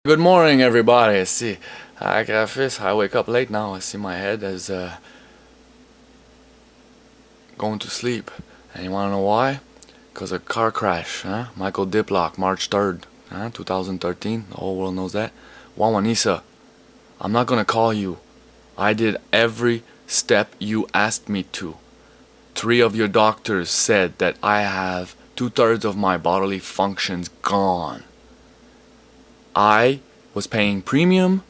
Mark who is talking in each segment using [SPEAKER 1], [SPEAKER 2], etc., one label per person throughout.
[SPEAKER 1] Good morning, everybody. I got this. I wake up late now. I see my head as going to sleep. And you wanna know why? Cause a car crash, huh? Michael Diplock, March 3rd, 2013. The whole world knows that. Wawanessa, I'm not gonna call you. I did every step you asked me to. 3 of your doctors said that I have 2/3 of my bodily functions gone. I was paying premium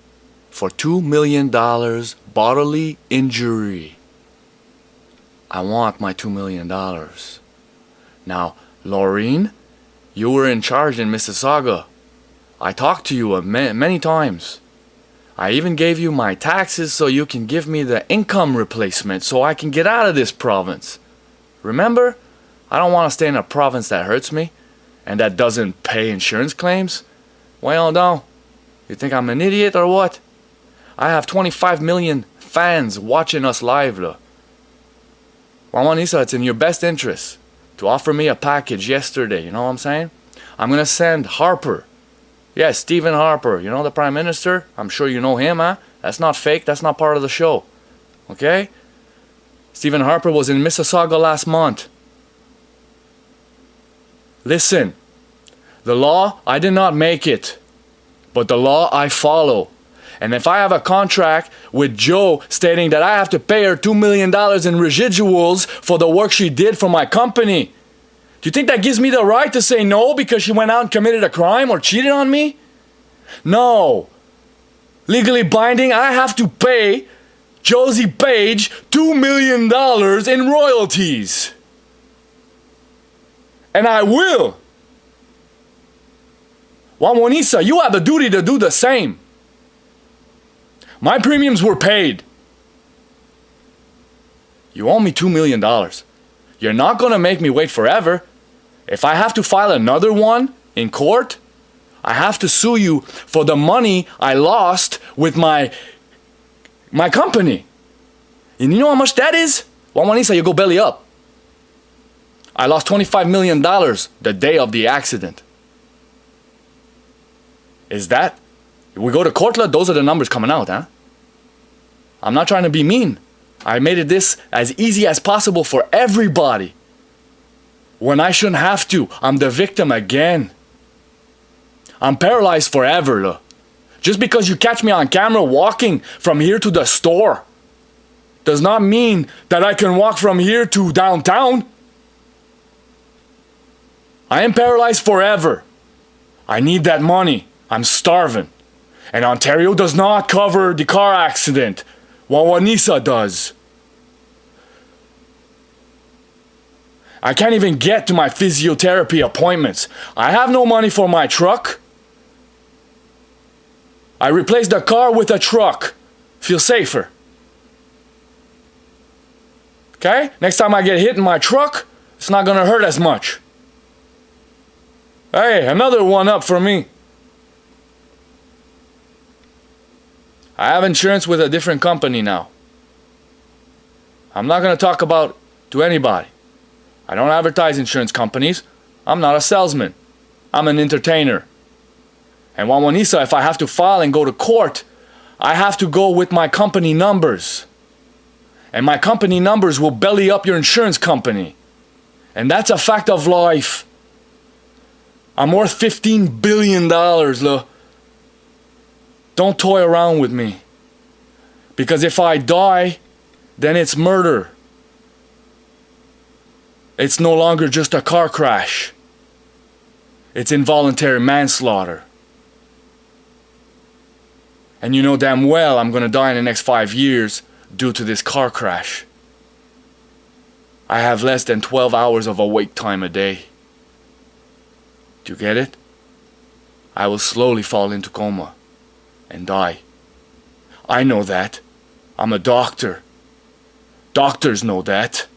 [SPEAKER 1] for $2 million bodily injury. I want my $2 million. Now, Laureen, you were in charge in Mississauga. I talked to you many times. I even gave you my taxes so you can give me the income replacement so I can get out of this province. Remember? I don't want to stay in a province that hurts me and that doesn't pay insurance claims. Well, no. You think I'm an idiot or what? I have 25 million fans watching us live. Wawanessa, it's in your best interest to offer me a package yesterday. You know what I'm saying? I'm going to send Harper. Yes, Stephen Harper. You know the Prime Minister? I'm sure you know him, huh? That's not fake. That's not part of the show. Okay? Stephen Harper was in Mississauga last month. Listen. The law, I did not make it. But the law, I follow. And if I have a contract with Joe stating that I have to pay her $2 million in residuals for the work she did for my company, do you think that gives me the right to say no because she went out and committed a crime or cheated on me? No. Legally binding, I have to pay Josie Page $2 million in royalties. And I will. Wawanessa, you have the duty to do the same. My premiums were paid. You owe me $2 million. You're not going to make me wait forever. If I have to file another one in court, I have to sue you for the money I lost with my company. And you know how much that is? Wawanessa, you go belly up. I lost $25 million the day of the accident. Is that? We go to court, those are the numbers coming out, huh? I'm not trying to be mean. I made it this as easy as possible for everybody. When I shouldn't have to, I'm the victim again. I'm paralyzed forever. Just because you catch me on camera walking from here to the store does not mean that I can walk from here to downtown. I am paralyzed forever. I need that money. I'm starving. And Ontario does not cover the car accident. Wawanessa does. I can't even get to my physiotherapy appointments. I have no money for my truck. I replaced the car with a truck. Feel safer. Okay? Next time I get hit in my truck, it's not gonna hurt as much. Hey, another one up for me. I have insurance with a different company now. I'm not going to talk about to anybody. I don't advertise insurance companies. I'm not a salesman. I'm an entertainer. And Wawanessa, if I have to file and go to court, I have to go with my company numbers. And my company numbers will belly up your insurance company. And that's a fact of life. I'm worth $15 billion, look. Don't toy around with me. Because if I die, then it's murder. It's no longer just a car crash. It's involuntary manslaughter. And you know damn well I'm going to die in the next 5 years due to this car crash. I have less than 12 hours of awake time a day. Do you get it? I will slowly fall into coma and die. I know that. I'm a doctor. Doctors know that.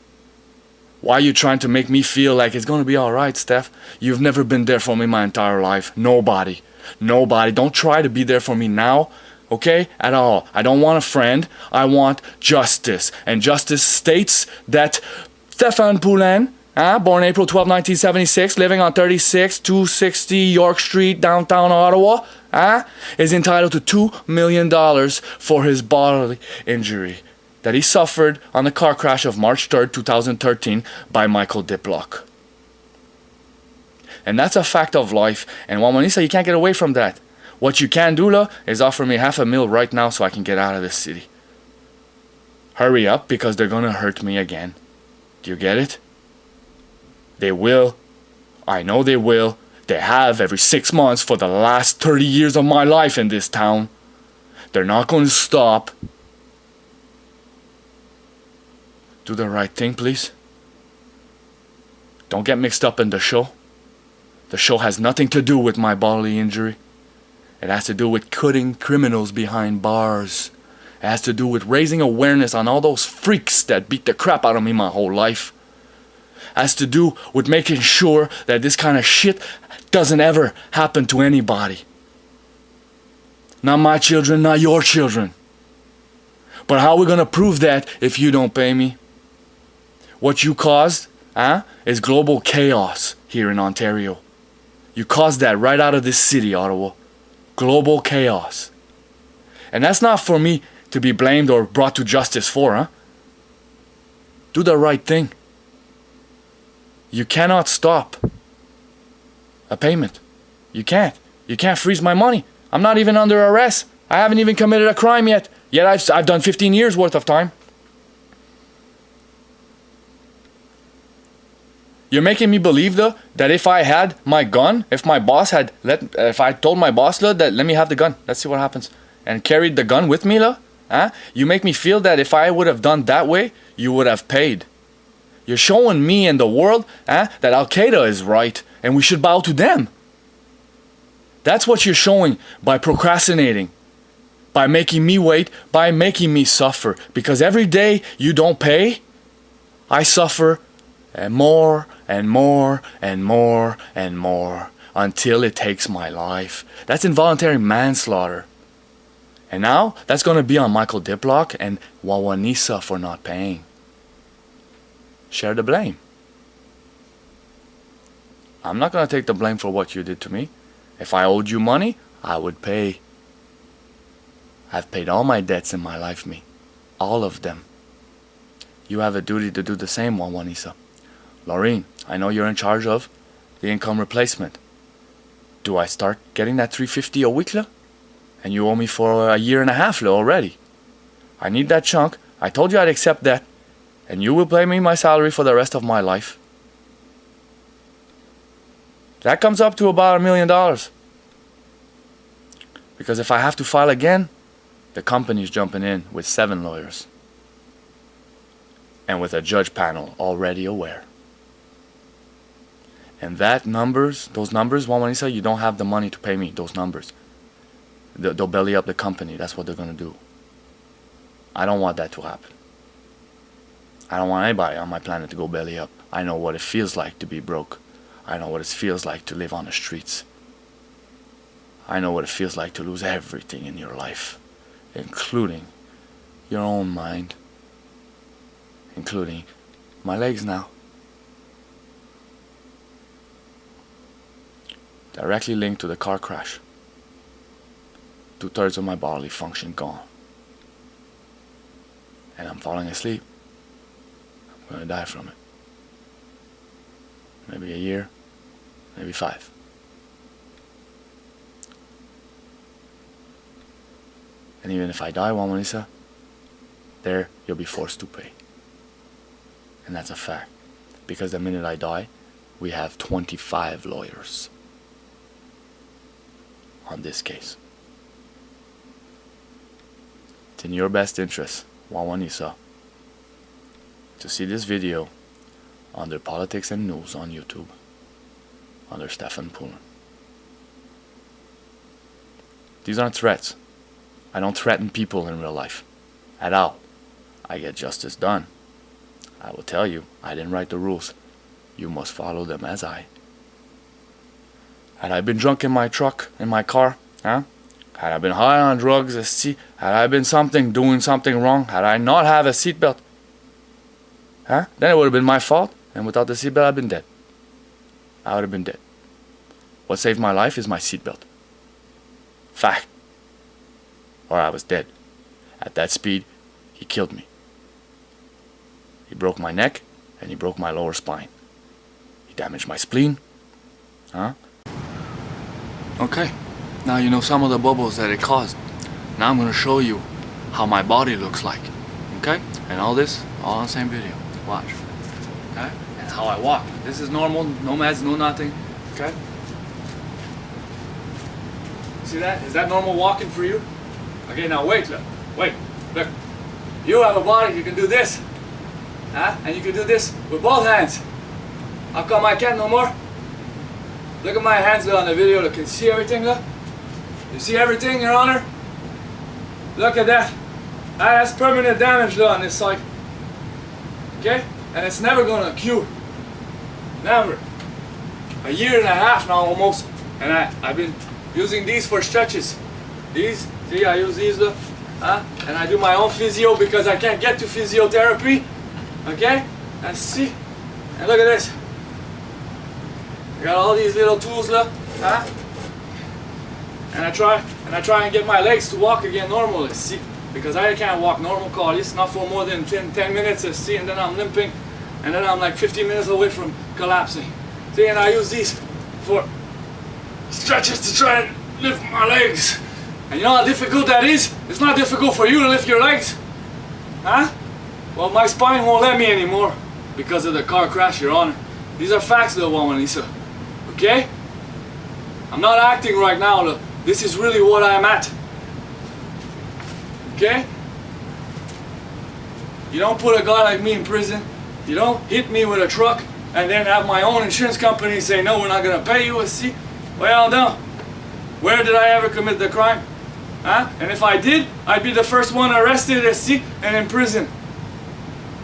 [SPEAKER 1] Why are you trying to make me feel like it's gonna be alright, Steph? You've never been there for me my entire life. Nobody. Nobody. Don't try to be there for me now, okay? At all. I don't want a friend. I want justice. And justice states that Stefan Poulin Born April 12, 1976, living on 36, 260 York Street, downtown Ottawa, is entitled to $2 million for his bodily injury that he suffered on the car crash of March 3rd, 2013 by Michael Diplock. And that's a fact of life. And Wawanessa, you can't get away from that. What you can do, is offer me $500,000 right now so I can get out of this city. Hurry up, because they're gonna hurt me again. Do you get it? They will. I know they will. They have every 6 months for the last 30 years of my life in this town. They're not going to stop. Do the right thing, please. Don't get mixed up in the show. The show has nothing to do with my bodily injury. It has to do with putting criminals behind bars. It has to do with raising awareness on all those freaks that beat the crap out of me my whole life. It has to do with making sure that this kind of shit doesn't ever happen to anybody. Not my children, not your children. But how are we gonna prove that if you don't pay me? What you caused, is global chaos here in Ontario. You caused that right out of this city, Ottawa. Global chaos. And that's not for me to be blamed or brought to justice for, Do the right thing. You cannot stop a payment. You can't. You can't freeze my money. I'm not even under arrest. I haven't even committed a crime yet. Yet I've done 15 years worth of time. You're making me believe, though, that if I had my gun, if I told my boss, that let me have the gun, let's see what happens, and carried the gun with me, you make me feel that if I would have done that way, you would have paid. You're showing me and the world, that Al-Qaeda is right, and we should bow to them. That's what you're showing by procrastinating, by making me wait, by making me suffer. Because every day you don't pay, I suffer, and more and more and more and more until it takes my life. That's involuntary manslaughter. And now that's going to be on Michael Diplock and Wawanessa for not paying. Share the blame. I'm not going to take the blame for what you did to me. If I owed you money, I would pay. I've paid all my debts in my life, all of them. You have a duty to do the same, Wawanessa. Laureen, I know you're in charge of the income replacement. Do I start getting that $350 a week, And you owe me for a year and a half, already. I need that chunk. I told you I'd accept that. And you will pay me my salary for the rest of my life. That comes up to about $1 million. Because if I have to file again, the company's jumping in with 7 lawyers. And with a judge panel already aware. And those numbers, Wawanessa, you don't have the money to pay me, those numbers. They'll belly up the company. That's what they're going to do. I don't want that to happen. I don't want anybody on my planet to go belly up. I know what it feels like to be broke. I know what it feels like to live on the streets. I know what it feels like to lose everything in your life, including your own mind, including my legs now. Directly linked to the car crash. 2/3 of my bodily function gone. And I'm falling asleep. I'm gonna die from it. Maybe a year, maybe 5. And even if I die, Wawanessa, there you'll be forced to pay. And that's a fact. Because the minute I die, we have 25 lawyers on this case. It's in your best interest, Wawanessa, to see this video under Politics and News on YouTube, under Stefan Poulin. These aren't threats. I don't threaten people in real life, at all. I get justice done. I will tell you, I didn't write the rules. You must follow them as I. Had I been drunk in my truck, in my car, Had I been high on drugs, had I been doing something wrong, had I not have a seatbelt, then it would have been my fault, And without the seatbelt, I've been dead. I would have been dead. What saved my life is my seatbelt. Fact. Or I was dead. At that speed, he killed me. He broke my neck, and he broke my lower spine. He damaged my spleen. Huh? Okay, now you know some of the bubbles that it caused. Now I'm gonna show you how my body looks like. Okay? And all this, all on the same video. Watch. Okay? And how I walk. This is normal, no meds, no nothing. Okay? See that? Is that normal walking for you? Okay, now wait, look. Wait, look. You have a body, you can do this. Huh? And you can do this with both hands. How come I can't no more? Look at my hands on the video. Look, can you see everything? Look. You see everything, Your Honor? Look at that. That's permanent damage on this side. Okay? And it's never gonna cure. Never. A year and a half now almost. And I've been using these for stretches. These, see, I use these, look. And I do my own physio because I can't get to physiotherapy. Okay? And see. And look at this. I got all these little tools, look. And I try and get my legs to walk again normally, see? Because I can't walk normal call. It's not for more than 10 minutes, see? And then I'm limping. And then I'm like 15 minutes away from collapsing. See, and I use these for stretches to try and lift my legs. And you know how difficult that is? It's not difficult for you to lift your legs. Huh? Well, my spine won't let me anymore because of the car crash, Your Honor. These are facts, little Wawanessa. Okay? I'm not acting right now, look. This is really what I'm at. Okay? You don't put a guy like me in prison. You don't hit me with a truck and then have my own insurance company say, no, we're not going to pay you. See? Well, no. Where did I ever commit the crime? Huh? And if I did, I'd be the first one arrested, see, and in prison.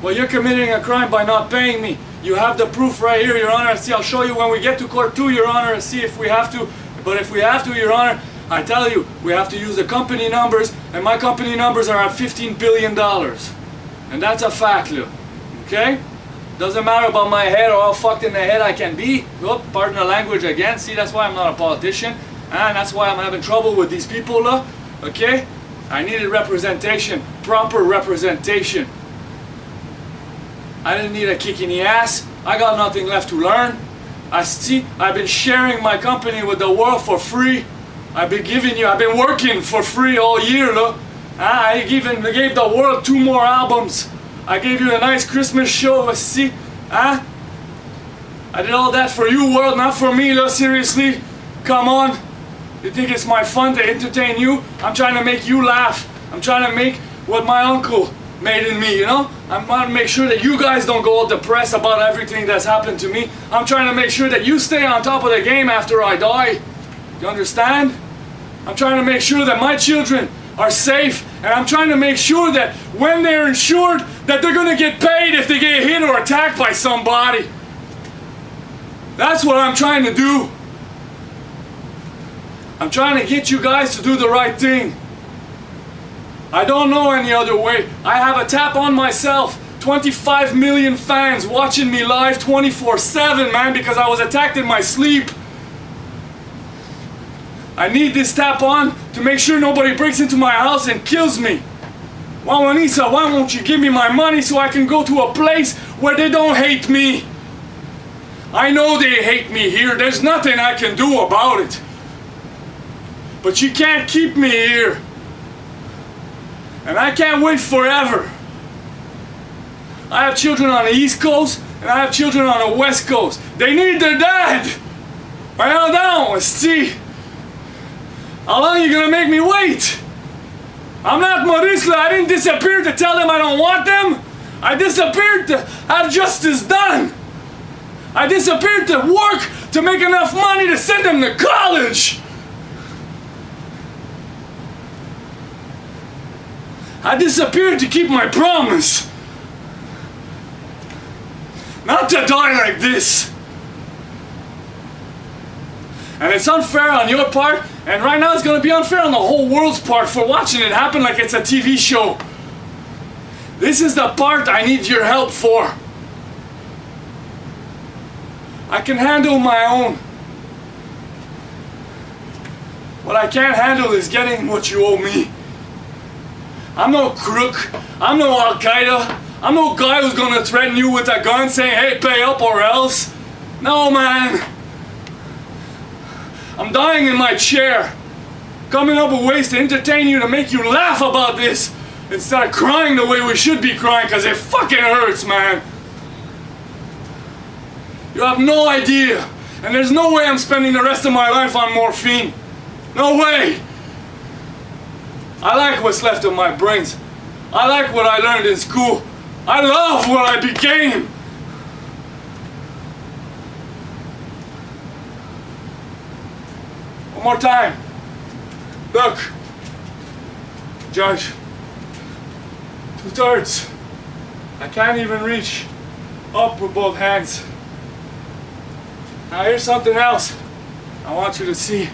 [SPEAKER 1] Well, you're committing a crime by not paying me. You have the proof right here, Your Honor. See, I'll show you when we get to court too, Your Honor, and see if we have to. But if we have to, Your Honor, I tell you, we have to use the company numbers, and my company numbers are at $15 billion. And that's a fact, look. Okay? Doesn't matter about my head or how fucked in the head I can be. Oh, pardon the language again. See, that's why I'm not a politician. And that's why I'm having trouble with these people, look. Okay? I needed representation. Proper representation. I didn't need a kick in the ass. I got nothing left to learn. I've been sharing my company with the world for free. I've been working for free all year, look. I even gave the world 2 more albums. I gave you a nice Christmas show, see? I did all that for you, world, not for me, look, seriously. Come on. You think it's my fun to entertain you? I'm trying to make you laugh. I'm trying to make what my uncle made in me, you know? I'm trying to make sure that you guys don't go all depressed about everything that's happened to me. I'm trying to make sure that you stay on top of the game after I die. You understand? I'm trying to make sure that my children are safe, and I'm trying to make sure that when they're insured, that they're gonna get paid if they get hit or attacked by somebody. That's what I'm trying to do. I'm trying to get you guys to do the right thing. I don't know any other way. I have a tap on myself. 25 million fans watching me live 24/7, man, because I was attacked in my sleep. I need this tap on to make sure nobody breaks into my house and kills me. Wawanessa, why won't you give me my money so I can go to a place where they don't hate me? I know they hate me here. There's nothing I can do about it. But you can't keep me here. And I can't wait forever. I have children on the East Coast and I have children on the West Coast. They need their dad. Right now, down, see. How long are you gonna make me wait? I'm not Marisla. I didn't disappear to tell them I don't want them. I disappeared to have justice done. I disappeared to work to make enough money to send them to college. I disappeared to keep my promise. Not to die like this. And it's unfair on your part, and right now it's going to be unfair on the whole world's part for watching it happen like it's a TV show. This is the part I need your help for. I can handle my own. What I can't handle is getting what you owe me. I'm no crook. I'm no Al-Qaeda. I'm no guy who's gonna threaten you with a gun saying, hey, pay up or else. No, man. I'm dying in my chair, coming up with ways to entertain you, to make you laugh about this, instead of crying the way we should be crying, because it fucking hurts, man. You have no idea. And there's no way I'm spending the rest of my life on morphine. No way. I like what's left of my brains. I like what I learned in school. I love what I became. One more time. Look. Judge. 2/3. I can't even reach up with both hands. Now here's something else I want you to see.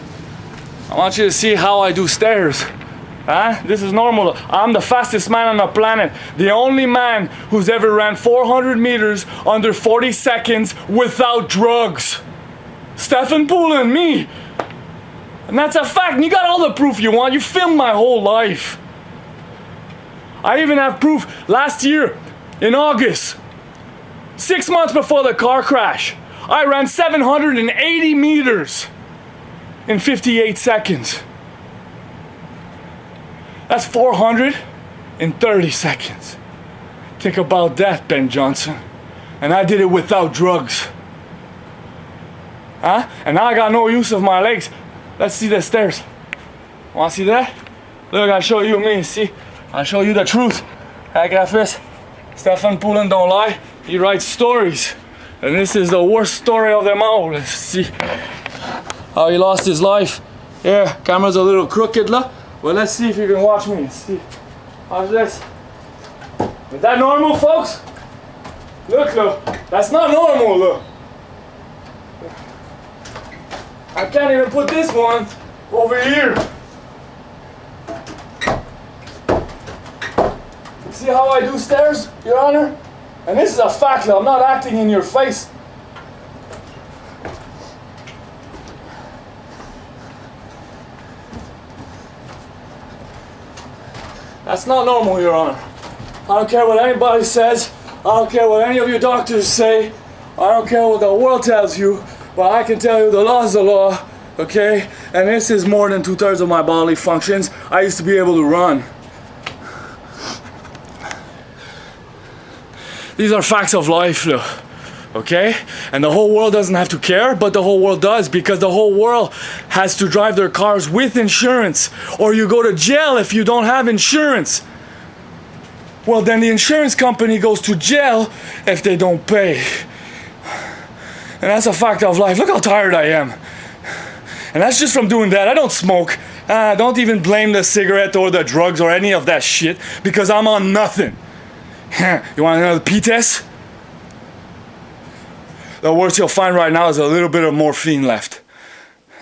[SPEAKER 1] I want you to see how I do stairs. Huh? This is normal. I'm the fastest man on the planet. The only man who's ever ran 400 meters under 40 seconds without drugs. Stefan Poulin, me. And that's a fact. And you got all the proof you want. You filmed my whole life. I even have proof last year in August, 6 months before the car crash, I ran 780 meters in 58 seconds. That's 430 seconds. Think about that, Ben Johnson. And I did it without drugs. Huh? And now I got no use of my legs. Let's see the stairs. Wanna see that? Look, I'll show you me, see? I'll show you the truth. I got this. Stefan Poulin don't lie. He writes stories. And this is the worst story of them all. Let's see how he lost his life. Yeah, camera's a little crooked, look. Well, let's see if you can watch me. See. Watch this. Is that normal, folks? Look. That's not normal, look. I can't even put this one over here. See how I do stairs, Your Honor? And this is a fact, I'm not acting in your face. That's not normal, Your Honor. I don't care what anybody says. I don't care what any of your doctors say. I don't care what the world tells you. But I can tell you the law is the law, okay? And this is more than 2/3 of my bodily functions. I used to be able to run. These are facts of life, look, okay? And the whole world doesn't have to care, but the whole world does, because the whole world has to drive their cars with insurance, or you go to jail if you don't have insurance. Well, then the insurance company goes to jail if they don't pay. And that's a fact of life. Look how tired I am. And that's just from doing that. I don't smoke. Don't even blame the cigarette or the drugs or any of that shit, because I'm on nothing. You want another P-test? The worst you'll find right now is a little bit of morphine left.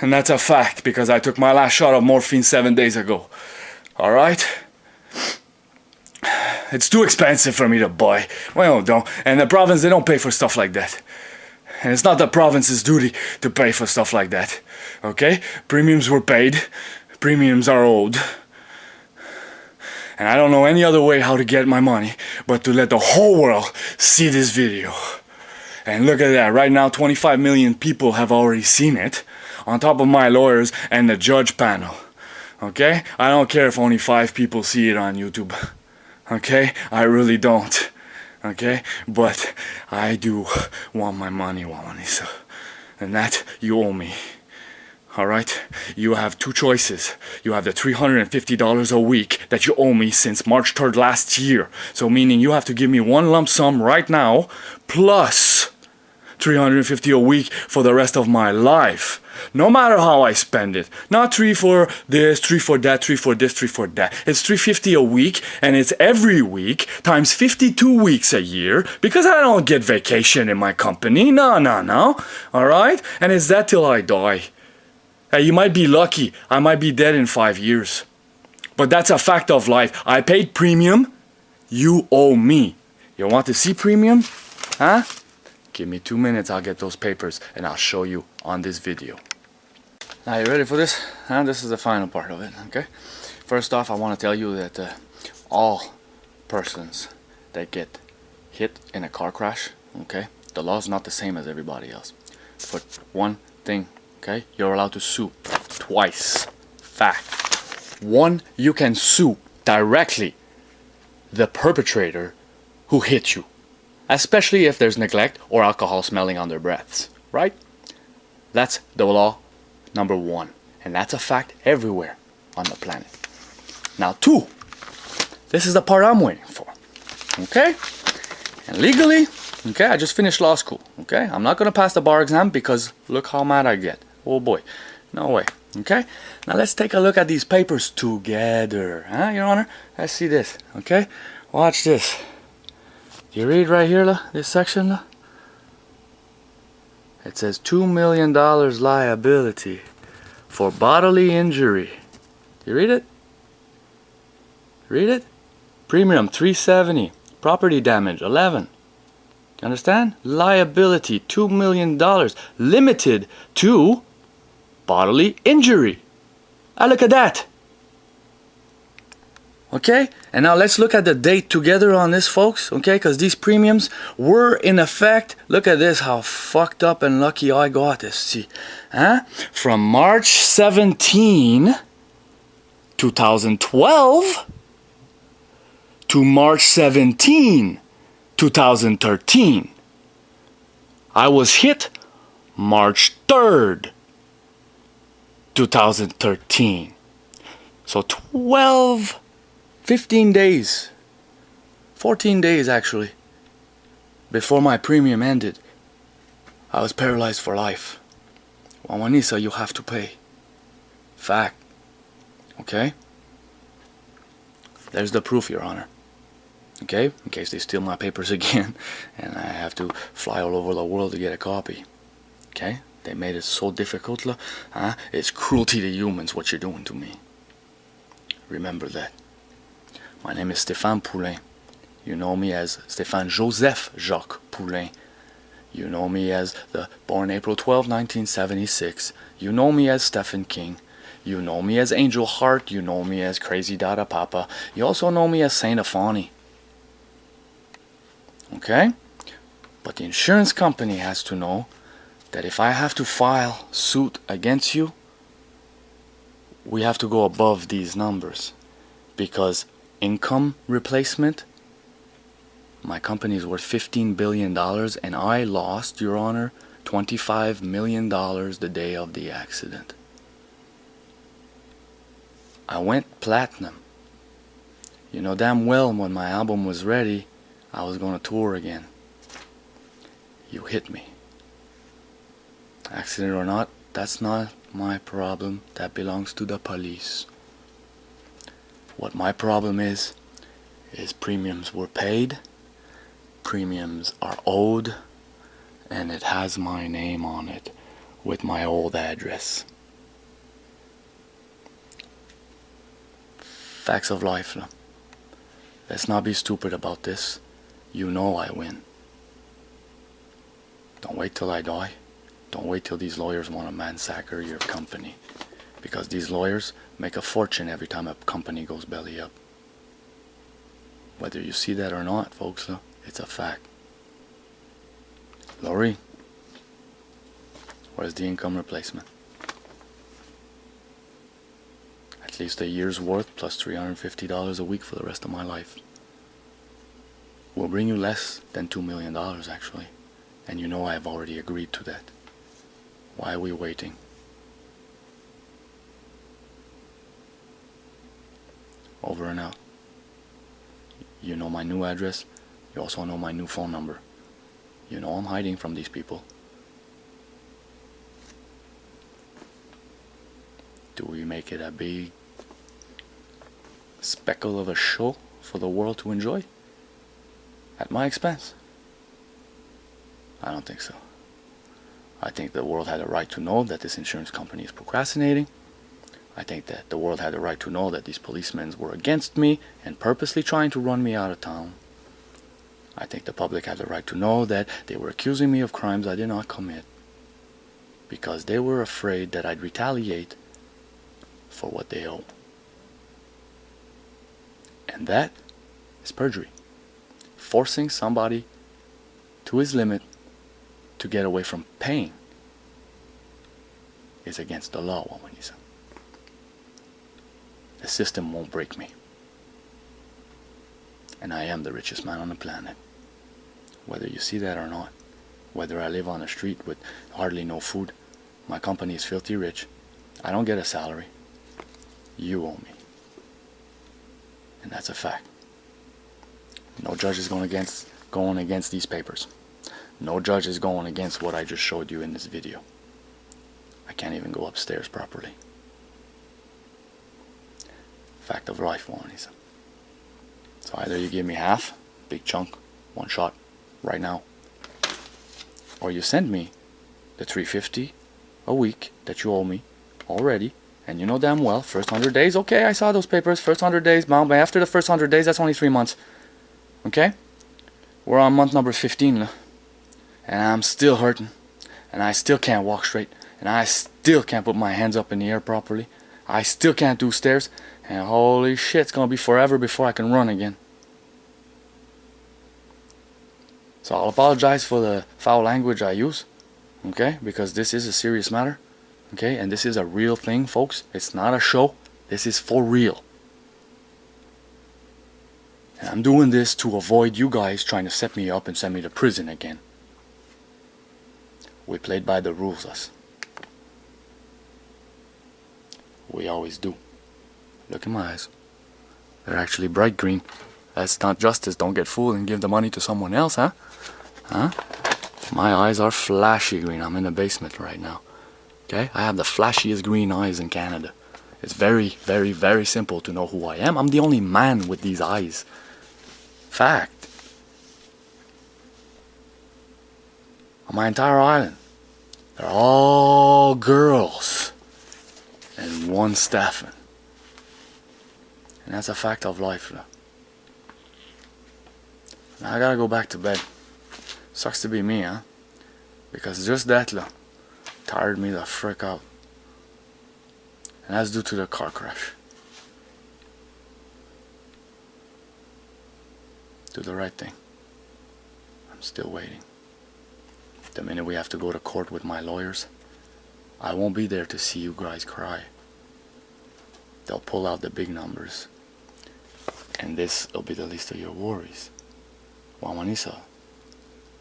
[SPEAKER 1] And that's a fact, because I took my last shot of morphine 7 days ago. Alright? It's too expensive for me to buy. Well, don't. And the province, they don't pay for stuff like that. And it's not the province's duty to pay for stuff like that. Okay? Premiums were paid. Premiums are owed. And I don't know any other way how to get my money but to let the whole world see this video. And look at that. Right now, 25 million people have already seen it, on top of my lawyers and the judge panel. Okay? I don't care if only 5 people see it on YouTube. Okay? I really don't. Okay? But I do want my money, Wawanessa. And that you owe me. Alright? You have 2 choices. You have the $350 a week that you owe me since March 3rd last year. So meaning you have to give me one lump sum right now, plus $350 a week for the rest of my life. No matter how I spend it. Not 3 for this, 3 for that, 3 for this, 3 for that. It's $350 a week, and it's every week times 52 weeks a year, because I don't get vacation in my company. No. Alright? And it's that till I die. Hey, you might be lucky. I might be dead in 5 years. But that's a fact of life. I paid premium. You owe me. You want to see premium? Huh? Give me 2 minutes, I'll get those papers and I'll show you on this video. Now you ready for this? This is the final part of it, okay? First off, I want to tell you that all persons that get hit in a car crash, okay, the law is not the same as everybody else. But one thing, okay, you're allowed to sue twice. Fact. One, you can sue directly the perpetrator who hit you, especially if there's neglect or alcohol smelling on their breaths, right? That's the law number one, and that's a fact everywhere on the planet. Now two, this is the part I'm waiting for, okay? And legally, okay, I just finished law school, okay? I'm not gonna pass the bar exam because look how mad I get. Oh boy, no way, okay? Now let's take a look at these papers together, Your Honor? Let's see this, okay? Watch this. You read right here, this section? It says $2 million liability for bodily injury. You read it? Read it? Premium $370. Property damage $11. You understand? Liability $2 million. Limited to bodily injury. Look at that. Okay, and now let's look at the date together on this, folks, okay, because these premiums were in effect. Look at this, how fucked up and lucky I got this, see, from March 17, 2012 to March 17, 2013. I was hit March 3rd, 2013. So 15 days, 14 days actually, before my premium ended, I was paralyzed for life. Wawanessa, you have to pay. Fact. Okay? There's the proof, Your Honor. Okay? In case they steal my papers again and I have to fly all over the world to get a copy. Okay? They made it so difficult. It's cruelty to humans what you're doing to me. Remember that. My name is Stéphane Poulin. You know me as Stéphane Joseph Jacques Poulin. You know me as the born April 12, 1976. You know me as Stephen King. You know me as Angel Heart. You know me as Crazy Dada Papa. You also know me as Saint Afani. Okay? But the insurance company has to know that if I have to file suit against you, we have to go above these numbers. Because income replacement, my company is worth $15 billion and I lost, Your Honor, $25 million the day of the accident. I went platinum. You know damn well when my album was ready, I was going to tour again. You hit me. Accident or not, that's not my problem. That belongs to the police. What my problem is premiums were paid, premiums are owed, and it has my name on it with my old address. Facts of life. Let's not be stupid about this. You know I win. Don't wait till I die. Don't wait till these lawyers want to massacre your company. Because these lawyers make a fortune every time a company goes belly up. Whether you see that or not, folks, it's a fact. Laurie, where's the income replacement? At least a year's worth plus $350 a week for the rest of my life. Will bring you less than $2 million actually. And you know I've already agreed to that. Why are we waiting? Over and out. You know my new address. You also know my new phone number. You know I'm hiding from these people. Do we make it a big speckle of a show for the world to enjoy? At my expense? I don't think so. I think the world had a right to know that this insurance company is procrastinating. I think that the world had a right to know that these policemen were against me and purposely trying to run me out of town. I think the public had the right to know that they were accusing me of crimes I did not commit because they were afraid that I'd retaliate for what they owe. And that is perjury. Forcing somebody to his limit to get away from paying is against the law, Wawanessa. The system won't break me. And I am the richest man on the planet. Whether you see that or not. Whether I live on the street with hardly no food. My company is filthy rich. I don't get a salary. You owe me. And that's a fact. No judge is going against these papers. No judge is going against what I just showed you in this video. I can't even go upstairs properly. Fact of life, Wawanessa. So either you give me half, big chunk, one shot, right now, or you send me the $350 a week that you owe me already, and you know damn well, first 100 days, okay, I saw those papers, first 100 days, but after the first 100 days, that's only 3 months, okay? We're on month number 15 now, and I'm still hurting, and I still can't walk straight, and I still can't put my hands up in the air properly, I still can't do stairs, and holy shit, it's gonna be forever before I can run again. So I'll apologize for the foul language I use, okay, because this is a serious matter, okay, and this is a real thing, folks. It's not a show, this is for real. And I'm doing this to avoid you guys trying to set me up and send me to prison again. We played by the rules, us. We always do. Look in my eyes. They're actually bright green. That's not justice. Don't get fooled and give the money to someone else, huh? Huh? My eyes are flashy green. I'm in the basement right now. Okay? I have the flashiest green eyes in Canada. It's very, very, very simple to know who I am. I'm the only man with these eyes. Fact. On my entire island, they're all girls and one staffing. And that's a fact of life. Now I gotta go back to bed. Sucks to be me, huh? Because just that tired me the frick out. And that's due to the car crash. Do the right thing. I'm still waiting. The minute we have to go to court with my lawyers, I won't be there to see you guys cry. They'll pull out the big numbers. And this will be the least of your worries. Wawanessa,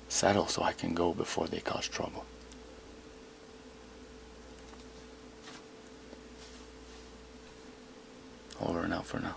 [SPEAKER 1] settle so I can go before they cause trouble. Over and out for now.